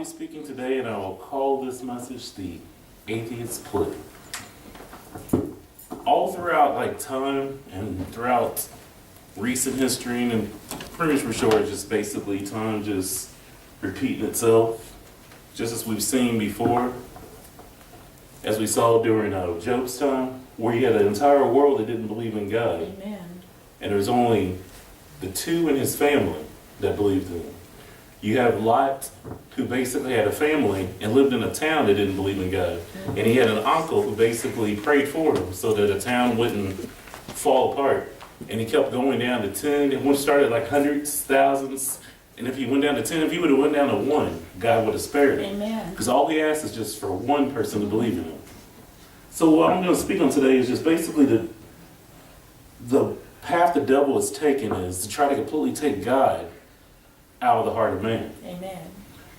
be speaking today, and I will call this message the Atheist Plea. All throughout time and throughout recent history, and pretty much for sure, it's just basically time just repeating itself, just as we've seen before, as we saw during Job's time, where he had an entire world that didn't believe in God. Amen. And there was only the two in his family that believed in him. You have Lot, who basically had a family and lived in a town that didn't believe in God. And he had an uncle who basically prayed for him so that the town wouldn't fall apart. And he kept going down to 10. It started like hundreds, thousands. And if he went down to 10, if he would have went down to 1, God would have spared him. Amen. Because all he asked is just for one person to believe in him. So what I'm going to speak on today is just basically the path the devil has taken is to try to completely take God out of the heart of man. Amen.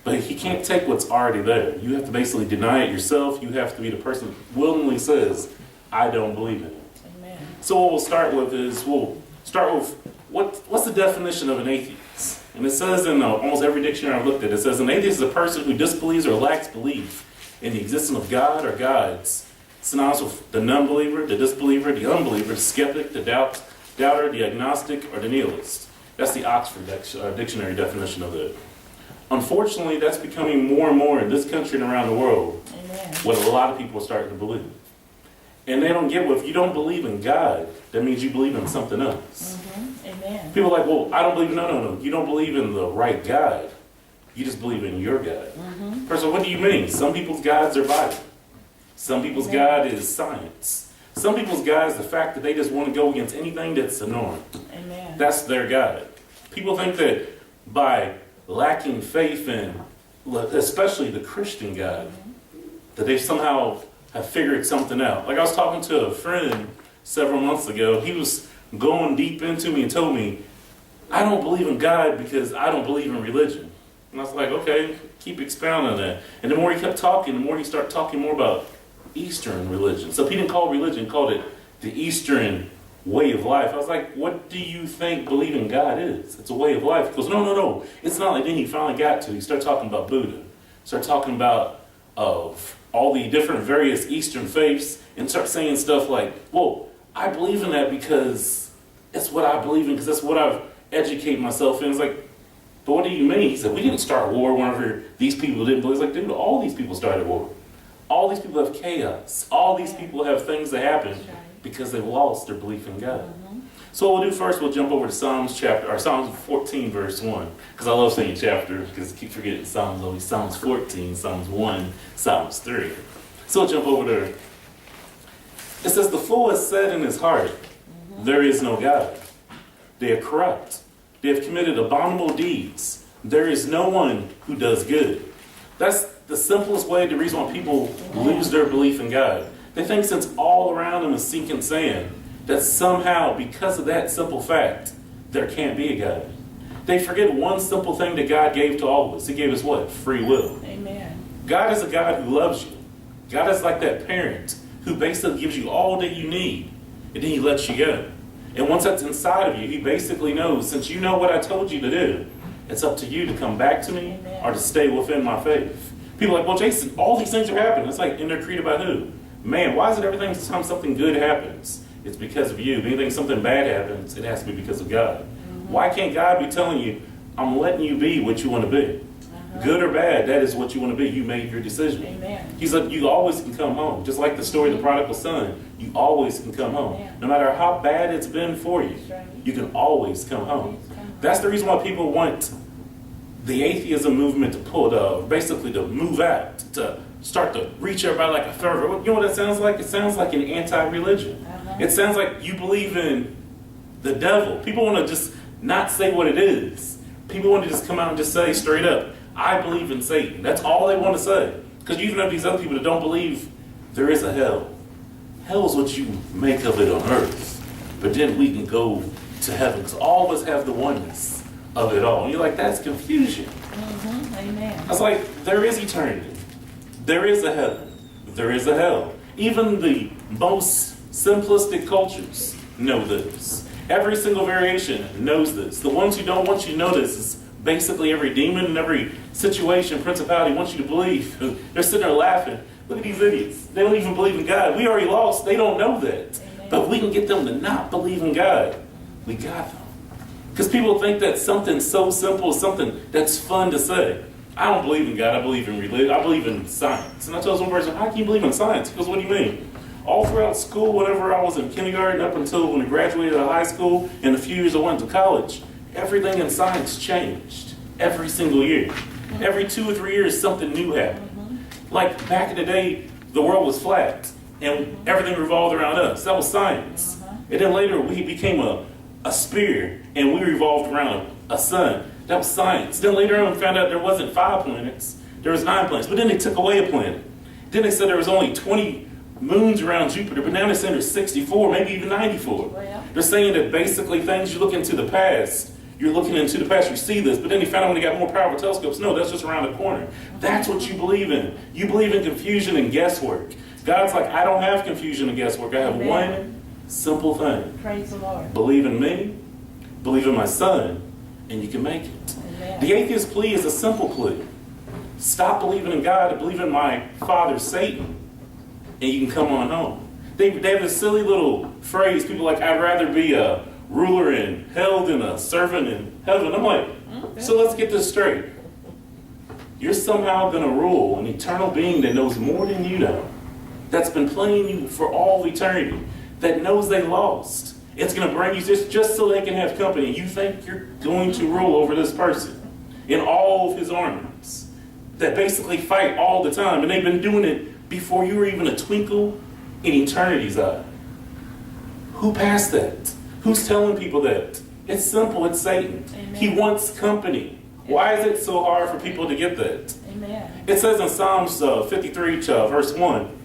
But he can't take what's already there. You have to basically deny it yourself. You have to be the person who willingly says, I don't believe in it. Amen. So what we'll start with is, what's the definition of an atheist? And it says in almost every dictionary I've looked at, it says an atheist is a person who disbelieves or lacks belief in the existence of God or gods. Synonymous with the non-believer, the disbeliever, the unbeliever, the skeptic, the doubter, the agnostic, or the nihilist. That's the Oxford Dictionary definition of it. Unfortunately, that's becoming more and more in this country and around the world. Amen. What a lot of people are starting to believe. And they don't get, well, if you don't believe in God, that means you believe in something else. Mm-hmm. Amen. People are like, well, I don't believe, no. You don't believe in the right God. You just believe in your God. Mm-hmm. First of all, what do you mean? Some people's gods are Bible. Some people's Amen. God is science. Some people's God is the fact that they just want to go against anything that's the norm. Amen. That's their God. People think that by lacking faith in, especially the Christian God, that they somehow have figured something out. Like I was talking to a friend several months ago. He was going deep into me and told me, I don't believe in God because I don't believe in religion. And I was like, okay, keep expounding on that. And the more he kept talking, the more he started talking more about Eastern religion. So he didn't call it religion, he called it the Eastern way of life. I was like, what do you think believing God is? It's a way of life. He goes, no. It's not. Like then he finally got to. He started talking about Buddha. Started talking about all the different various Eastern faiths and start saying stuff like, well, I believe in that because that's what I believe in, because that's what I've educated myself in. It's like, but what do you mean? He said, we didn't start war whenever these people didn't believe. It's like, dude, all these people started war. All these people have chaos. All these people have things that happen because they've lost their belief in God. Mm-hmm. So what we'll do first, we'll jump over to Psalms 14, verse 1. Because I love saying chapter, because I keep forgetting Psalms, always Psalms 14, Psalms 1, Psalms 3. So we'll jump over there. It says, the fool has said in his heart, there is no God. They are corrupt. They have committed abominable deeds. There is no one who does good. That's the simplest way, the reason why people lose their belief in God. They think since all around them is sinking sand, that somehow, because of that simple fact, there can't be a God. They forget one simple thing that God gave to all of us. He gave us what? Free will. Amen. God is a God who loves you. God is like that parent who basically gives you all that you need, and then he lets you go. And once that's inside of you, he basically knows, since you know what I told you to do, it's up to you to come back to me or to stay within my faith. People are like, well, Jason, all these things are happening. It's like, and they're created by who? Man, why is it every time something good happens, it's because of you? If anything, something bad happens, it has to be because of God. Mm-hmm. Why can't God be telling you, I'm letting you be what you want to be? Good or bad, that is what you want to be. You made your decision. Amen. He's like, you always can come home. Just like the story of the prodigal son, you always can come home. Amen. No matter how bad it's been for you, Right. you can always come home. That's the reason why people want the atheism movement to basically to move out, to start to reach everybody like a fervor. You know what that sounds like? It sounds like an anti-religion. It sounds like you believe in the devil. People want to just not say what it is. People want to just come out and just say straight up, I believe in Satan. That's all they want to say. Because you even have these other people that don't believe there is a hell. Hell is what you make of it on earth. But then we can go to heaven. Because all of us have the oneness of it all. And you're like, that's confusion. Mm-hmm. Amen. I was like, there is eternity. There is a heaven. There is a hell. Even the most simplistic cultures know this. Every single variation knows this. The ones who don't want you to know this is basically every demon and every situation, principality wants you to believe. They're sitting there laughing. Look at these idiots. They don't even believe in God. We already lost. They don't know that. Amen. But we can get them to not believe in God. We got them. Because people think that something so simple is something that's fun to say. I don't believe in God. I believe in religion. I believe in science. And I told some person, how can you believe in science? He goes, what do you mean? All throughout school, whenever I was in kindergarten up until when I graduated out of high school, and the few years I went to college, everything in science changed every single year. Every 2 or 3 years, something new happened. Like back in the day, the world was flat, and everything revolved around us. That was science. And then later, we became a sphere, and we revolved around a sun. That was science. Then later on, we found out there wasn't 5 planets. There was 9 planets. But then they took away a planet. Then they said there was only 20 moons around Jupiter. But now they're saying there's 64, maybe even 94. Well. They're saying that basically things you look into the past, you're looking into the past, you see this. But then they found out when they got more powerful telescopes, no, that's just around the corner. That's what you believe in. You believe in confusion and guesswork. God's like, I don't have confusion and guesswork. I have Amen. one simple thing. Praise the Lord. Believe in me, believe in my son, and you can make it. Amen. The atheist plea is a simple plea. Stop believing in God and believe in my father, Satan, and you can come on home. They have this silly little phrase, people like, I'd rather be a ruler in hell than a servant in heaven. I'm like, so let's get this straight. You're somehow going to rule an eternal being that knows more than you know, that's been playing you for all eternity, that knows they lost. It's going to bring you just so they can have company. You think you're going to rule over this person in all of his armies that basically fight all the time. And they've been doing it before you were even a twinkle in eternity's eye. Who passed that? Who's telling people that? It's simple. It's Satan. Amen. He wants company. Why is it so hard for people to get that? Amen. It says in Psalms 53, verse 1,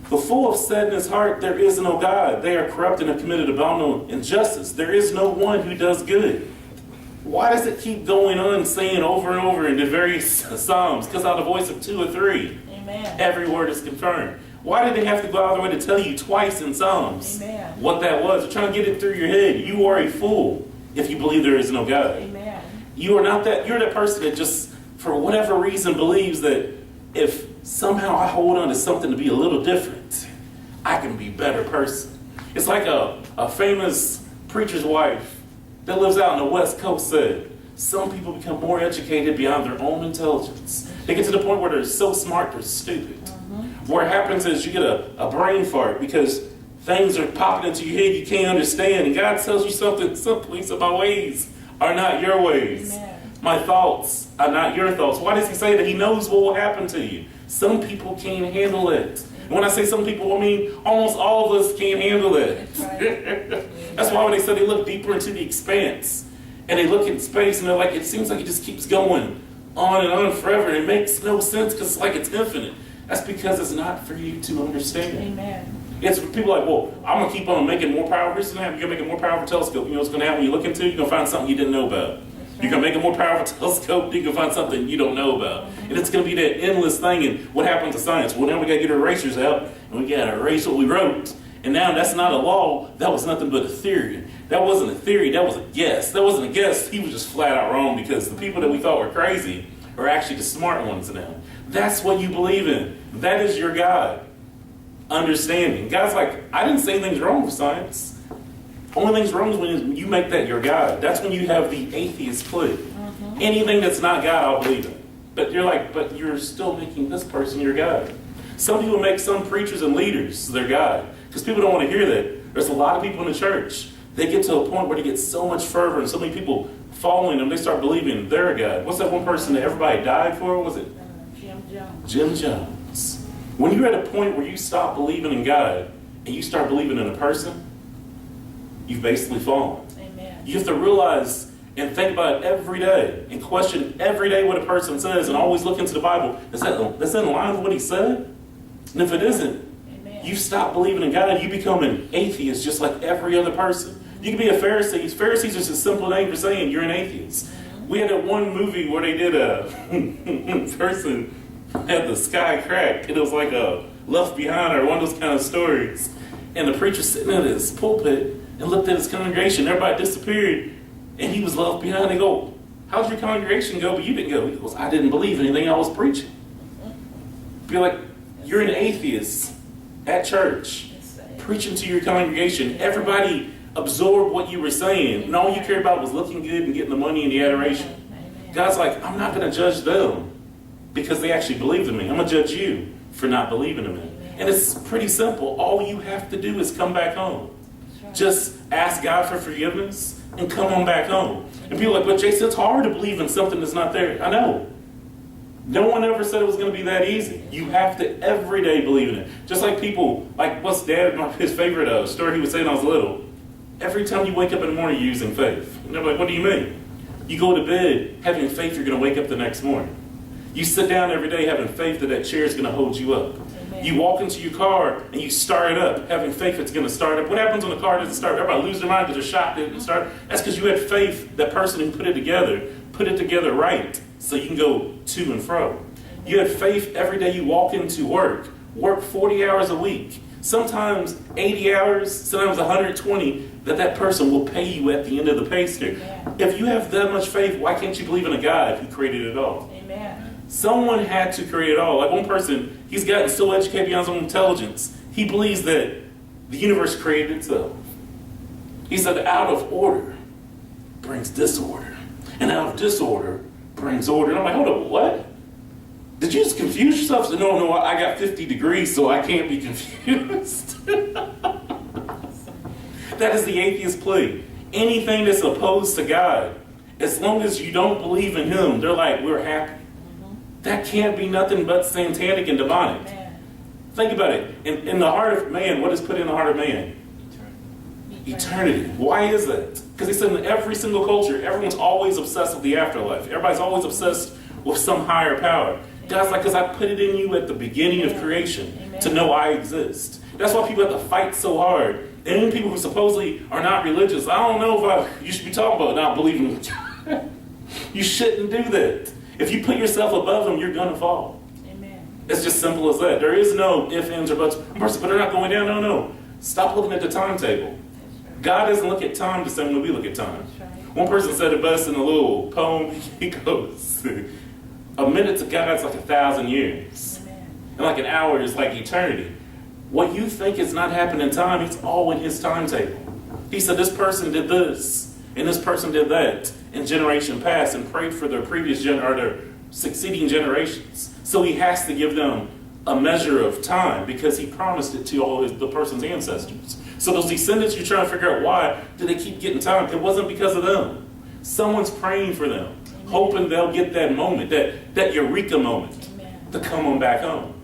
the fool have said in his heart, there is no God. They are corrupt and have committed abominable injustice. There is no one who does good. Why does it keep going on saying over and over in the various Psalms? Because out of the voice of 2 or 3, Amen. every word is confirmed. Why did they have to go out of their way to tell you twice in Psalms Amen. what that was? They're trying to get it through your head. You are a fool if you believe there is no God. Amen. You are not that. You're that person that just, for whatever reason, believes that if somehow I hold on to something to be a little different, I can be a better person. It's like a famous preacher's wife that lives out on the West Coast said, some people become more educated beyond their own intelligence. They get to the point where they're so smart they're stupid. What happens is you get a brain fart because things are popping into your head you can't understand. And God tells you something simply, so my ways are not your ways. Amen. My thoughts are not your thoughts. Why does he say that? He knows what will happen to you. Some people can't handle it. And when I say some people, I mean almost all of us can't handle it. That's right. That's why when they say they look deeper into the expanse and they look in space and they're like, it seems like it just keeps going on and on forever. It makes no sense because it's like it's infinite. That's because it's not for you to understand. Amen. It's for people like, well, I'm going to keep on making more powerful. Here's what's going to happen. You're going to make a more powerful telescope. You know what's going to happen when you look into it? You're going to find something you didn't know about. You're going to make a more powerful telescope, you can find something you don't know about. And it's going to be that endless thing. And what happens to science? Well, now we got to get our erasers out, and we got to erase what we wrote. And now that's not a law. That was nothing but a theory. That wasn't a theory. That was a guess. That wasn't a guess. He was just flat out wrong because the people that we thought were crazy are actually the smart ones now. That's what you believe in. That is your God. Understanding. God's like, I didn't say anything's wrong with science. Only thing's wrong is when you make that your God. That's when you have the atheist plea. Anything that's not God, I'll believe in. But you're like, but you're still making this person your God. Some people make some preachers and leaders their God. Because people don't want to hear that. There's a lot of people in the church. They get to a point where they get so much fervor and so many people following them, they start believing they're a God. What's that one person that everybody died for? What was it? Jim Jones. Jim Jones. When you're at a point where you stop believing in God and you start believing in a person, you've basically fallen. Amen. You have to realize and think about it every day and question every day what a person says and always look into the Bible. That's in line with what he said? And if it isn't, Amen. you stop believing in God, you become an atheist just like every other person. You can be a Pharisee. Pharisees is a simple name for saying you're an atheist. We had that one movie where they did a person had the sky cracked and it was like a Left Behind or one of those kind of stories. And the preacher sitting at his pulpit and looked at his congregation. Everybody disappeared and he was left behind. They go, how'd your congregation go, but you didn't go? He goes, I didn't believe anything I was preaching. Be like, you're an atheist at church, preaching to your congregation. Everybody absorbed what you were saying, and all you cared about was looking good and getting the money and the adoration. God's like, I'm not going to judge them because they actually believed in me. I'm going to judge you for not believing in me. And it's pretty simple. All you have to do is come back home. Just ask God for forgiveness and come on back home. And people are like, but Jason, it's hard to believe in something that's not there. I know. No one ever said it was going to be that easy. You have to every day believe in it. Just like people, like what's Dad, his favorite story he was saying when I was little. Every time you wake up in the morning, you're using faith. And they're like, what do you mean? You go to bed having faith you're going to wake up the next morning. You sit down every day having faith that that chair is going to hold you up. Amen. You walk into your car and you start it up, having faith it's going to start up. What happens when the car doesn't start? Everybody loses their mind because they're shocked it didn't start. That's because you had faith that person who put it together right, so you can go to and fro. Amen. You had faith every day you walk into work 40 hours a week, sometimes 80 hours, sometimes 120, that person will pay you at the end of the pay scale. Amen. If you have that much faith, why can't you believe in a God who created it all? Amen. Someone had to create it all. Like one person, he's gotten so educated beyond his own intelligence, he believes that the universe created itself. He said, out of order brings disorder, and out of disorder brings order. And I'm like, hold up, what? Did you just confuse yourself? So, no, I got 50 degrees, so I can't be confused. That is the atheist plea. Anything that's opposed to God, as long as you don't believe in Him, they're like, we're happy. That can't be nothing but satanic and demonic. Amen. Think about it. In the heart of man, what is put in the heart of man? Eternity. Why is that? Because he said in every single culture, everyone's always obsessed with the afterlife. Everybody's always obsessed with some higher power. God's like, because I put it in you at the beginning of creation to know I exist. That's why people have to fight so hard. And even people who supposedly are not religious, I don't know if you should be talking about not believing. You shouldn't do that. If you put yourself above them, you're going to fall. Amen. It's just simple as that. There is no ifs, ands, or buts. But they're not going down. No. Stop looking at the timetable. Right. God doesn't look at time the same way we look at time. Right. One person said it best in a little poem. He goes, a minute to God is like 1,000 years. Amen. And like an hour is like eternity. What you think is not happening in time, it's all in His timetable. He said this person did this, and this person did that in generation past, and prayed for their previous or their succeeding generations. So He has to give them a measure of time because He promised it to all the person's ancestors. So those descendants, you're trying to figure out why do they keep getting time? It wasn't because of them. Someone's praying for them, Amen. Hoping they'll get that moment, that eureka moment, Amen. To come on back home.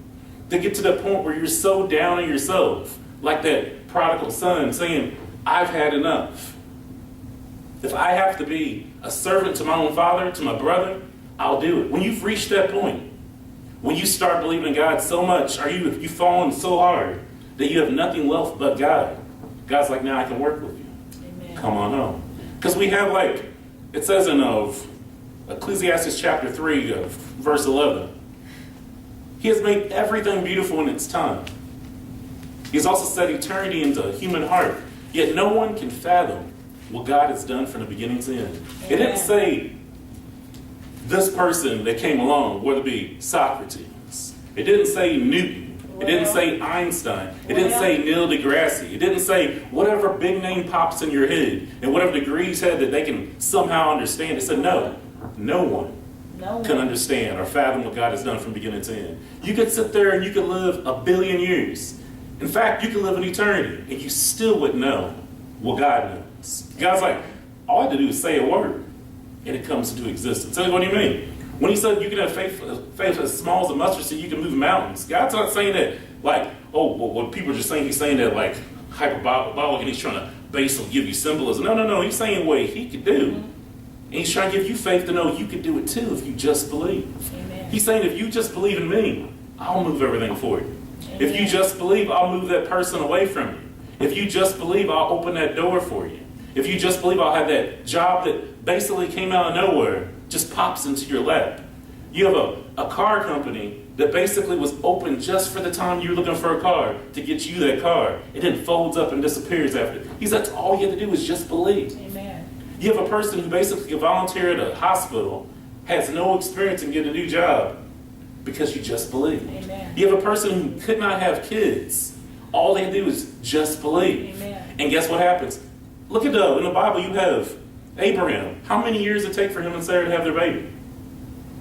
To get to the point where you're so down on yourself, like that prodigal son saying, I've had enough. If I have to be a servant to my own father, to my brother, I'll do it. When you've reached that point, when you start believing in God so much, you've fallen so hard that you have nothing left but God. God's like, now I can work with you. Amen. Come on home. Because we have it says in Ecclesiastes chapter 3, verse 11, He has made everything beautiful in its time. He has also set eternity into the human heart. Yet no one can fathom what God has done from the beginning to end. Amen. It didn't say this person that came along, whether it be Socrates. It didn't say Newton. It didn't say Einstein. It didn't say Neil deGrasse. It didn't say whatever big name pops in your head and whatever degrees had that they can somehow understand. It said no one can understand or fathom what God has done from beginning to end. You could sit there and you could live 1 billion years. In fact, you could live an eternity and you still wouldn't know what God knows. God's like, all I have to do is say a word and it comes into existence. So what do you mean? When He said you can have faith as small as a mustard seed, you can move mountains. God's not saying that what people are just saying. He's saying that hyperbolic and He's trying to basically give you symbolism. No. He's saying what He could do. Mm-hmm. And He's trying to give you faith to know you could do it too if you just believe. Amen. He's saying if you just believe in me, I'll move everything for you. Amen. If you just believe, I'll move that person away from you. If you just believe, I'll open that door for you. If you just believe, I'll have that job that basically came out of nowhere, just pops into your lap. You have a car company that basically was open just for the time you were looking for a car to get you that car. It then folds up and disappears after. He said, all you have to do is just believe. Amen. You have a person who basically volunteered at a hospital, has no experience in getting a new job because you just believe. Amen. You have a person who could not have kids. All they do is just believe. Amen. And guess what happens? Look at in the Bible you have Abraham. How many years did it take for him and Sarah to have their baby?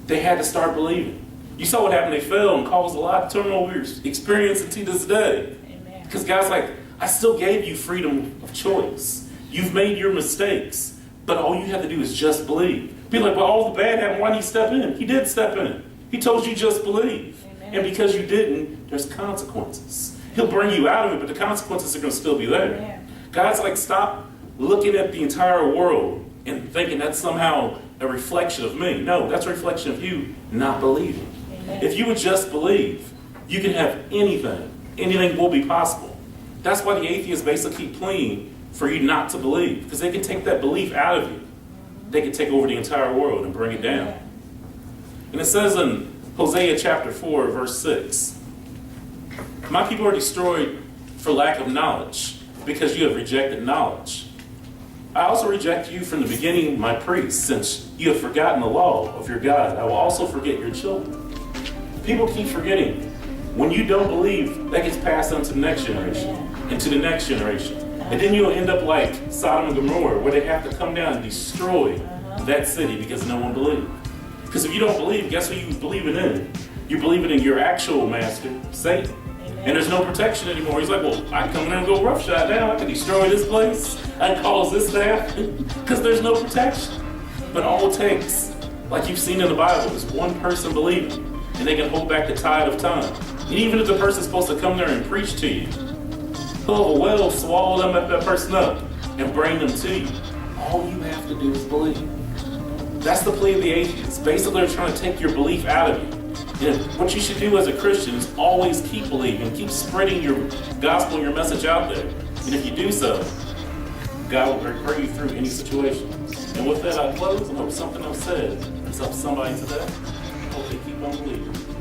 They had to start believing. You saw what happened. They fell and caused a lot of turmoil we're experiencing to this day. Amen. Because God's like, I still gave you freedom of choice. You've made your mistakes, but all you have to do is just believe. People are like, well, all the bad happened. Why didn't he step in? He did step in. He told you just believe. Amen. And because you didn't, there's consequences. He'll bring you out of it, but the consequences are going to still be there. Amen. God's like, stop looking at the entire world and thinking that's somehow a reflection of me. No, that's a reflection of you not believing. Amen. If you would just believe, you can have anything. Anything will be possible. That's why the atheists basically keep pleading for you not to believe, because they can take that belief out of you. They can take over the entire world and bring it down. Amen. And it says in Hosea chapter 4, verse 6, my people are destroyed for lack of knowledge, because you have rejected knowledge. I also reject you from the beginning, my priests, since you have forgotten the law of your God. I will also forget your children. People keep forgetting. When you don't believe, that gets passed on to the next generation, and to the next generation. And then you'll end up like Sodom and Gomorrah, where they have to come down and destroy that city because no one believed. Because if you don't believe, guess who you believing in? You're believing in your actual master, Satan. And there's no protection anymore. He's like, well, I can come in and go roughshod now. I can destroy this place. I can cause this to happen. Because there's no protection. But all it takes, like you've seen in the Bible, is one person believing. And they can hold back the tide of time. And even if the person's supposed to come there and preach to you, he'll have a well swallow that person up and bring them to you. All you have to do is believe. That's the plea of the atheists. Basically, they're trying to take your belief out of you. And what you should do as a Christian is always keep believing, keep spreading your gospel and your message out there. And if you do so, God will bring you through any situation. And with that, I close. I hope something I've said has helped somebody today. I hope they keep on believing.